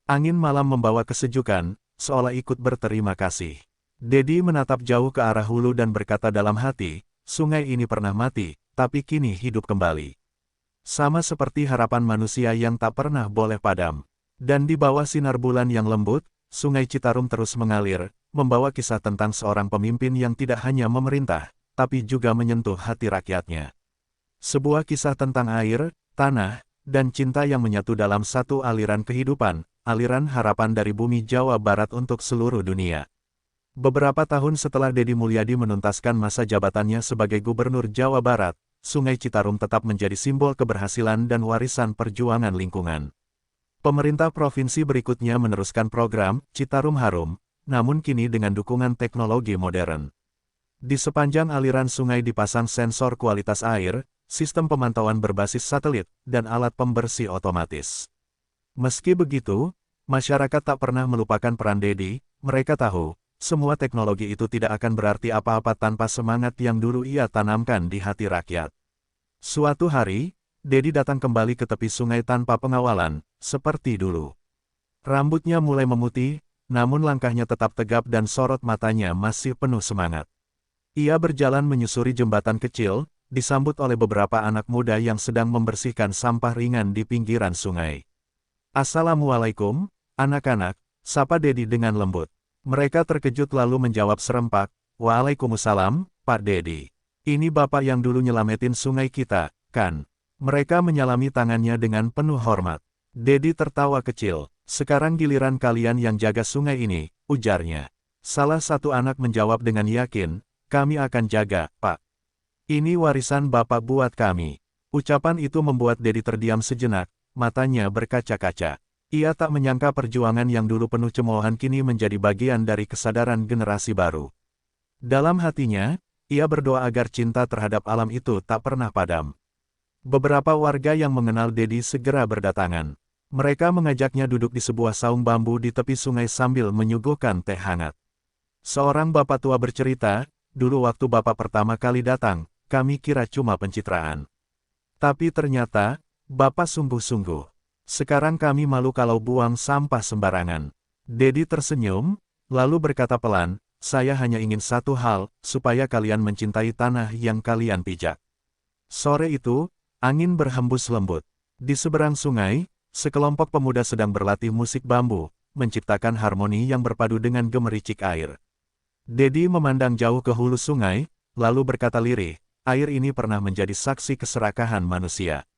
Angin malam membawa kesejukan, seolah ikut berterima kasih. Dedi menatap jauh ke arah hulu dan berkata dalam hati, "Sungai ini pernah mati, tapi kini hidup kembali." Sama seperti harapan manusia yang tak pernah boleh padam. Dan di bawah sinar bulan yang lembut, Sungai Citarum terus mengalir, membawa kisah tentang seorang pemimpin yang tidak hanya memerintah, tapi juga menyentuh hati rakyatnya. Sebuah kisah tentang air, tanah, dan cinta yang menyatu dalam satu aliran kehidupan, aliran harapan dari bumi Jawa Barat untuk seluruh dunia. Beberapa tahun setelah Dedi Mulyadi menuntaskan masa jabatannya sebagai Gubernur Jawa Barat, Sungai Citarum tetap menjadi simbol keberhasilan dan warisan perjuangan lingkungan. Pemerintah provinsi berikutnya meneruskan program Citarum Harum, namun kini dengan dukungan teknologi modern. Di sepanjang aliran sungai dipasang sensor kualitas air, sistem pemantauan berbasis satelit, dan alat pembersih otomatis. Meski begitu, masyarakat tak pernah melupakan peran Dedi. Mereka tahu, semua teknologi itu tidak akan berarti apa-apa tanpa semangat yang dulu ia tanamkan di hati rakyat. Suatu hari, Dedi datang kembali ke tepi sungai tanpa pengawalan, seperti dulu. Rambutnya mulai memutih, namun langkahnya tetap tegap dan sorot matanya masih penuh semangat. Ia berjalan menyusuri jembatan kecil, disambut oleh beberapa anak muda yang sedang membersihkan sampah ringan di pinggiran sungai. "Assalamualaikum, anak-anak," sapa Dedi dengan lembut. Mereka terkejut lalu menjawab serempak, "Waalaikumsalam, Pak Dedi. Ini Bapak yang dulu nyelamatin sungai kita, kan?" Mereka menyalami tangannya dengan penuh hormat. Dedi tertawa kecil, "Sekarang giliran kalian yang jaga sungai ini," ujarnya. Salah satu anak menjawab dengan yakin, kami akan jaga, Pak. Ini warisan Bapak buat kami. Ucapan itu membuat Dedi terdiam sejenak, matanya berkaca-kaca. Ia tak menyangka perjuangan yang dulu penuh cemoohan kini menjadi bagian dari kesadaran generasi baru. Dalam hatinya, ia berdoa agar cinta terhadap alam itu tak pernah padam. Beberapa warga yang mengenal Dedi segera berdatangan. Mereka mengajaknya duduk di sebuah saung bambu di tepi sungai sambil menyuguhkan teh hangat. Seorang bapak tua bercerita, dulu waktu Bapak pertama kali datang, kami kira cuma pencitraan. Tapi ternyata, Bapak sungguh-sungguh. Sekarang kami malu kalau buang sampah sembarangan. Dedi tersenyum, lalu berkata pelan, saya hanya ingin satu hal, supaya kalian mencintai tanah yang kalian pijak. Sore itu, angin berhembus lembut. Di seberang sungai, sekelompok pemuda sedang berlatih musik bambu, menciptakan harmoni yang berpadu dengan gemericik air. Dedi memandang jauh ke hulu sungai, lalu berkata lirih, air ini pernah menjadi saksi keserakahan manusia.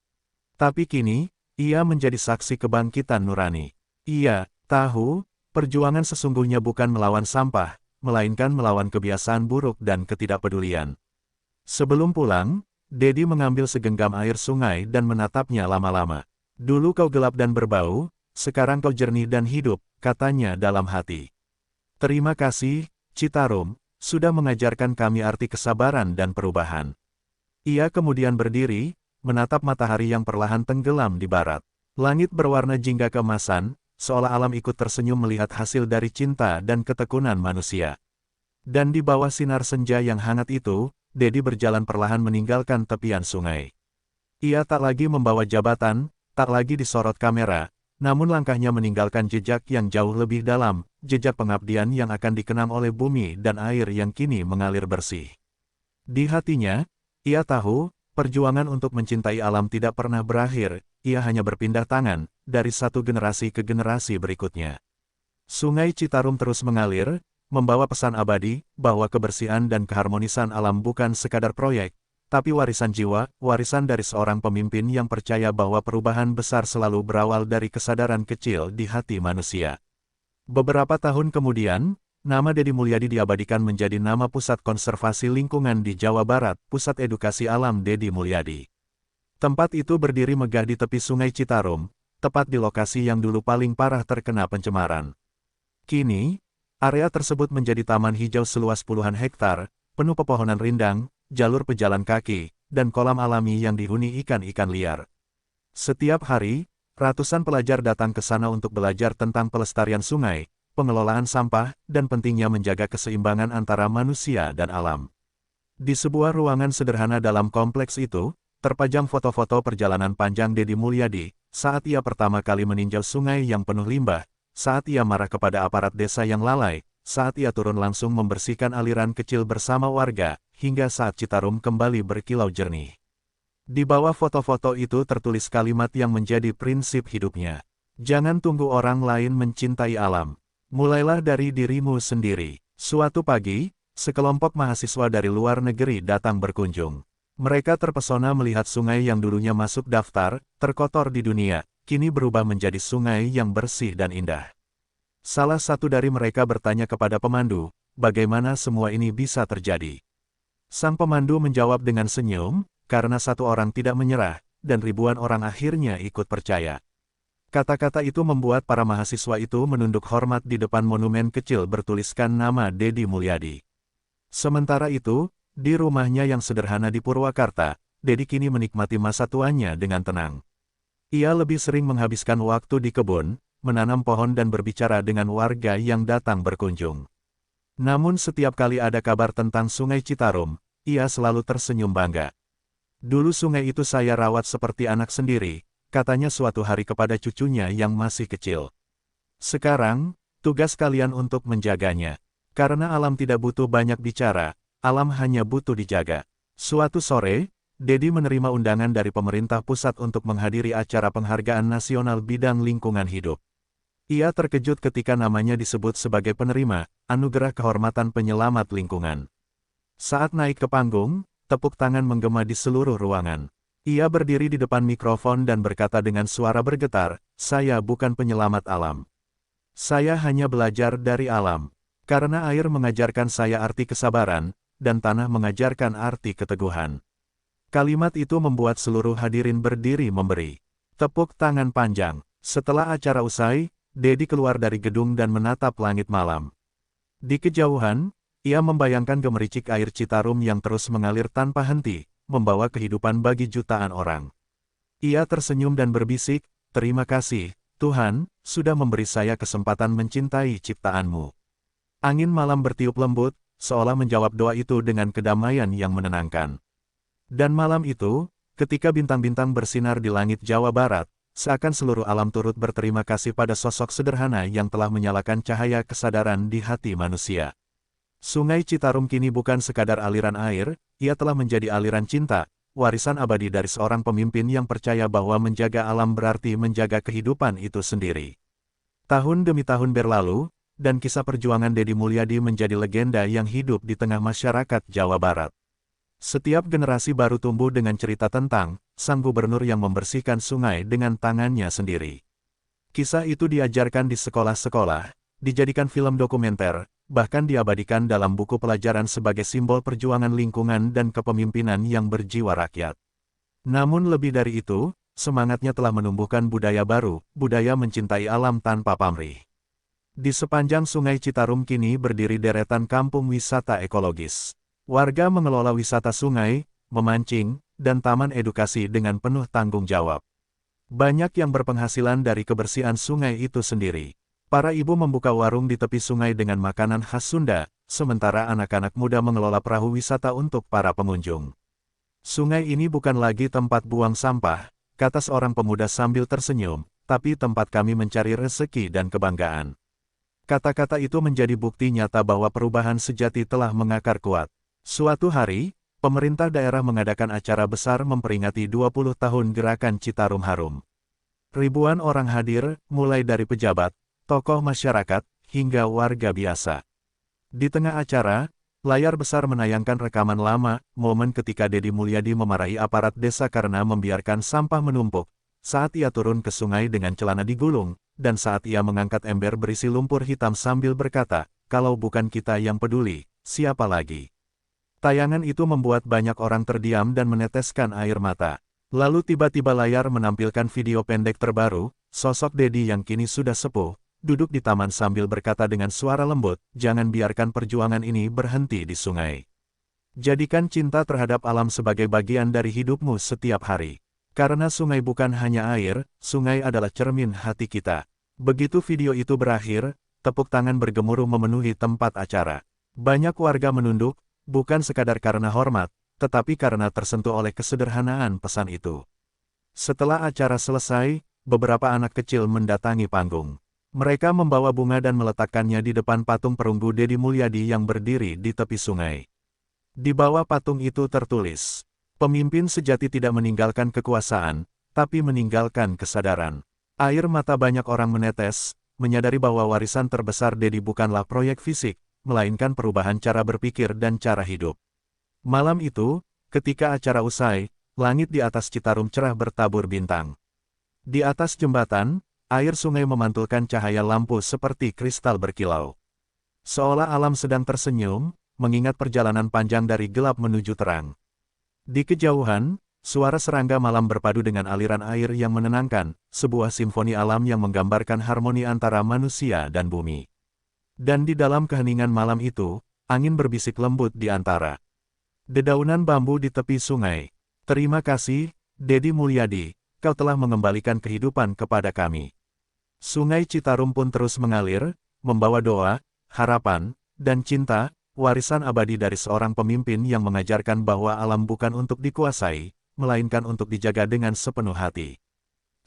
Tapi kini, ia menjadi saksi kebangkitan nurani. Ia tahu, perjuangan sesungguhnya bukan melawan sampah, melainkan melawan kebiasaan buruk dan ketidakpedulian. Sebelum pulang, Dedi mengambil segenggam air sungai dan menatapnya lama-lama. Dulu kau gelap dan berbau, sekarang kau jernih dan hidup, katanya dalam hati. Terima kasih, Citarum, sudah mengajarkan kami arti kesabaran dan perubahan. Ia kemudian berdiri, menatap matahari yang perlahan tenggelam di barat. Langit berwarna jingga keemasan, seolah alam ikut tersenyum melihat hasil dari cinta dan ketekunan manusia. Dan di bawah sinar senja yang hangat itu, Dedi berjalan perlahan meninggalkan tepian sungai. Ia tak lagi membawa jabatan, tak lagi disorot kamera, namun langkahnya meninggalkan jejak yang jauh lebih dalam, jejak pengabdian yang akan dikenang oleh bumi dan air yang kini mengalir bersih. Di hatinya, ia tahu, perjuangan untuk mencintai alam tidak pernah berakhir, ia hanya berpindah tangan, dari satu generasi ke generasi berikutnya. Sungai Citarum terus mengalir, membawa pesan abadi, bahwa kebersihan dan keharmonisan alam bukan sekadar proyek, tapi warisan jiwa, warisan dari seorang pemimpin yang percaya bahwa perubahan besar selalu berawal dari kesadaran kecil di hati manusia. Beberapa tahun kemudian, nama Dedi Mulyadi diabadikan menjadi nama Pusat Konservasi Lingkungan di Jawa Barat, Pusat Edukasi Alam Dedi Mulyadi. Tempat itu berdiri megah di tepi Sungai Citarum, tepat di lokasi yang dulu paling parah terkena pencemaran. Kini, area tersebut menjadi taman hijau seluas puluhan hektar, penuh pepohonan rindang, jalur pejalan kaki, dan kolam alami yang dihuni ikan-ikan liar. Setiap hari, ratusan pelajar datang ke sana untuk belajar tentang pelestarian sungai, pengelolaan sampah, dan pentingnya menjaga keseimbangan antara manusia dan alam. Di sebuah ruangan sederhana dalam kompleks itu, terpajang foto-foto perjalanan panjang Dedi Mulyadi, saat ia pertama kali meninjau sungai yang penuh limbah, saat ia marah kepada aparat desa yang lalai, saat ia turun langsung membersihkan aliran kecil bersama warga, hingga saat Citarum kembali berkilau jernih. Di bawah foto-foto itu tertulis kalimat yang menjadi prinsip hidupnya. Jangan tunggu orang lain mencintai alam. Mulailah dari dirimu sendiri. Suatu pagi, sekelompok mahasiswa dari luar negeri datang berkunjung. Mereka terpesona melihat sungai yang dulunya masuk daftar terkotor di dunia, kini berubah menjadi sungai yang bersih dan indah. Salah satu dari mereka bertanya kepada pemandu, bagaimana semua ini bisa terjadi? Sang pemandu menjawab dengan senyum, karena satu orang tidak menyerah, dan ribuan orang akhirnya ikut percaya. Kata-kata itu membuat para mahasiswa itu menunduk hormat di depan monumen kecil bertuliskan nama Dedi Mulyadi. Sementara itu, di rumahnya yang sederhana di Purwakarta, Dedi kini menikmati masa tuanya dengan tenang. Ia lebih sering menghabiskan waktu di kebun, menanam pohon dan berbicara dengan warga yang datang berkunjung. Namun setiap kali ada kabar tentang Sungai Citarum, ia selalu tersenyum bangga. Dulu sungai itu saya rawat seperti anak sendiri, katanya suatu hari kepada cucunya yang masih kecil. Sekarang, tugas kalian untuk menjaganya. Karena alam tidak butuh banyak bicara, alam hanya butuh dijaga. Suatu sore, Dedi menerima undangan dari pemerintah pusat untuk menghadiri acara penghargaan nasional bidang lingkungan hidup. Ia terkejut ketika namanya disebut sebagai penerima Anugerah Kehormatan Penyelamat Lingkungan. Saat naik ke panggung, tepuk tangan menggema di seluruh ruangan. Ia berdiri di depan mikrofon dan berkata dengan suara bergetar, "Saya bukan penyelamat alam. Saya hanya belajar dari alam. Karena air mengajarkan saya arti kesabaran, dan tanah mengajarkan arti keteguhan. Kalimat itu membuat seluruh hadirin berdiri memberi tepuk tangan panjang. Setelah acara usai, Dedi keluar dari gedung dan menatap langit malam. Di kejauhan, ia membayangkan gemericik air Citarum yang terus mengalir tanpa henti, membawa kehidupan bagi jutaan orang. Ia tersenyum dan berbisik, "Terima kasih, Tuhan, sudah memberi saya kesempatan mencintai ciptaanmu." Angin malam bertiup lembut, seolah menjawab doa itu dengan kedamaian yang menenangkan. Dan malam itu, ketika bintang-bintang bersinar di langit Jawa Barat, seakan seluruh alam turut berterima kasih pada sosok sederhana yang telah menyalakan cahaya kesadaran di hati manusia. Sungai Citarum kini bukan sekadar aliran air, ia telah menjadi aliran cinta, warisan abadi dari seorang pemimpin yang percaya bahwa menjaga alam berarti menjaga kehidupan itu sendiri. Tahun demi tahun berlalu, dan kisah perjuangan Dedi Mulyadi menjadi legenda yang hidup di tengah masyarakat Jawa Barat. Setiap generasi baru tumbuh dengan cerita tentang sang gubernur yang membersihkan sungai dengan tangannya sendiri. Kisah itu diajarkan di sekolah-sekolah, dijadikan film dokumenter, bahkan diabadikan dalam buku pelajaran sebagai simbol perjuangan lingkungan dan kepemimpinan yang berjiwa rakyat. Namun lebih dari itu, semangatnya telah menumbuhkan budaya baru, budaya mencintai alam tanpa pamrih. Di sepanjang Sungai Citarum kini berdiri deretan kampung wisata ekologis. Warga mengelola wisata sungai, memancing, dan taman edukasi dengan penuh tanggung jawab. Banyak yang berpenghasilan dari kebersihan sungai itu sendiri. Para ibu membuka warung di tepi sungai dengan makanan khas Sunda, sementara anak-anak muda mengelola perahu wisata untuk para pengunjung. "Sungai ini bukan lagi tempat buang sampah," kata seorang pemuda sambil tersenyum, "tapi tempat kami mencari rezeki dan kebanggaan." Kata-kata itu menjadi bukti nyata bahwa perubahan sejati telah mengakar kuat. Suatu hari, pemerintah daerah mengadakan acara besar memperingati 20 tahun Gerakan Citarum Harum. Ribuan orang hadir, mulai dari pejabat, tokoh masyarakat, hingga warga biasa. Di tengah acara, layar besar menayangkan rekaman lama, momen ketika Dedi Mulyadi memarahi aparat desa karena membiarkan sampah menumpuk, saat ia turun ke sungai dengan celana digulung, dan saat ia mengangkat ember berisi lumpur hitam sambil berkata, "Kalau bukan kita yang peduli, siapa lagi?" Tayangan itu membuat banyak orang terdiam dan meneteskan air mata. Lalu tiba-tiba layar menampilkan video pendek terbaru, sosok Dedi yang kini sudah sepuh, duduk di taman sambil berkata dengan suara lembut, "Jangan biarkan perjuangan ini berhenti di sungai. Jadikan cinta terhadap alam sebagai bagian dari hidupmu setiap hari. Karena sungai bukan hanya air, sungai adalah cermin hati kita." Begitu video itu berakhir, tepuk tangan bergemuruh memenuhi tempat acara. Banyak warga menunduk, bukan sekadar karena hormat, tetapi karena tersentuh oleh kesederhanaan pesan itu. Setelah acara selesai, beberapa anak kecil mendatangi panggung. Mereka membawa bunga dan meletakkannya di depan patung perunggu Dedi Mulyadi yang berdiri di tepi sungai. Di bawah patung itu tertulis, "Pemimpin sejati tidak meninggalkan kekuasaan, tapi meninggalkan kesadaran." Air mata banyak orang menetes, menyadari bahwa warisan terbesar Dedi bukanlah proyek fisik, melainkan perubahan cara berpikir dan cara hidup. Malam itu, ketika acara usai, langit di atas Citarum cerah bertabur bintang. Di atas jembatan, air sungai memantulkan cahaya lampu seperti kristal berkilau. Seolah alam sedang tersenyum, mengingat perjalanan panjang dari gelap menuju terang. Di kejauhan, suara serangga malam berpadu dengan aliran air yang menenangkan, sebuah simfoni alam yang menggambarkan harmoni antara manusia dan bumi. Dan di dalam keheningan malam itu, angin berbisik lembut di antara dedaunan bambu di tepi sungai. "Terima kasih, Dedi Mulyadi, kau telah mengembalikan kehidupan kepada kami." Sungai Citarum pun terus mengalir, membawa doa, harapan, dan cinta, warisan abadi dari seorang pemimpin yang mengajarkan bahwa alam bukan untuk dikuasai, melainkan untuk dijaga dengan sepenuh hati.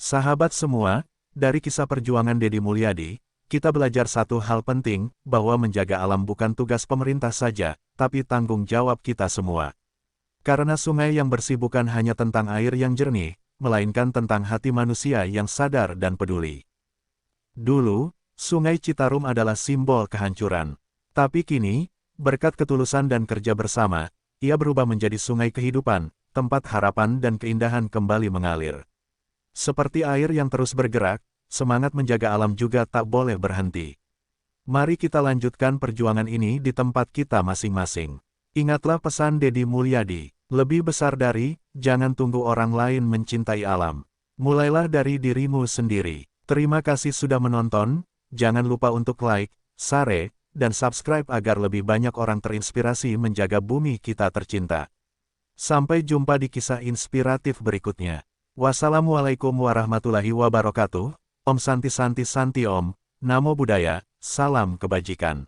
Sahabat semua, dari kisah perjuangan Dedi Mulyadi, kita belajar satu hal penting, bahwa menjaga alam bukan tugas pemerintah saja, tapi tanggung jawab kita semua. Karena sungai yang bersih bukan hanya tentang air yang jernih, melainkan tentang hati manusia yang sadar dan peduli. Dulu, Sungai Citarum adalah simbol kehancuran. Tapi kini, berkat ketulusan dan kerja bersama, ia berubah menjadi sungai kehidupan, tempat harapan dan keindahan kembali mengalir. Seperti air yang terus bergerak, semangat menjaga alam juga tak boleh berhenti. Mari kita lanjutkan perjuangan ini di tempat kita masing-masing. Ingatlah pesan Deddy Mulyadi, lebih besar dari, jangan tunggu orang lain mencintai alam. Mulailah dari dirimu sendiri. Terima kasih sudah menonton, jangan lupa untuk like, share, dan subscribe agar lebih banyak orang terinspirasi menjaga bumi kita tercinta. Sampai jumpa di kisah inspiratif berikutnya. Wassalamualaikum warahmatullahi wabarakatuh. Om Santi Santi Santi Om, Namo Buddhaya, salam kebajikan.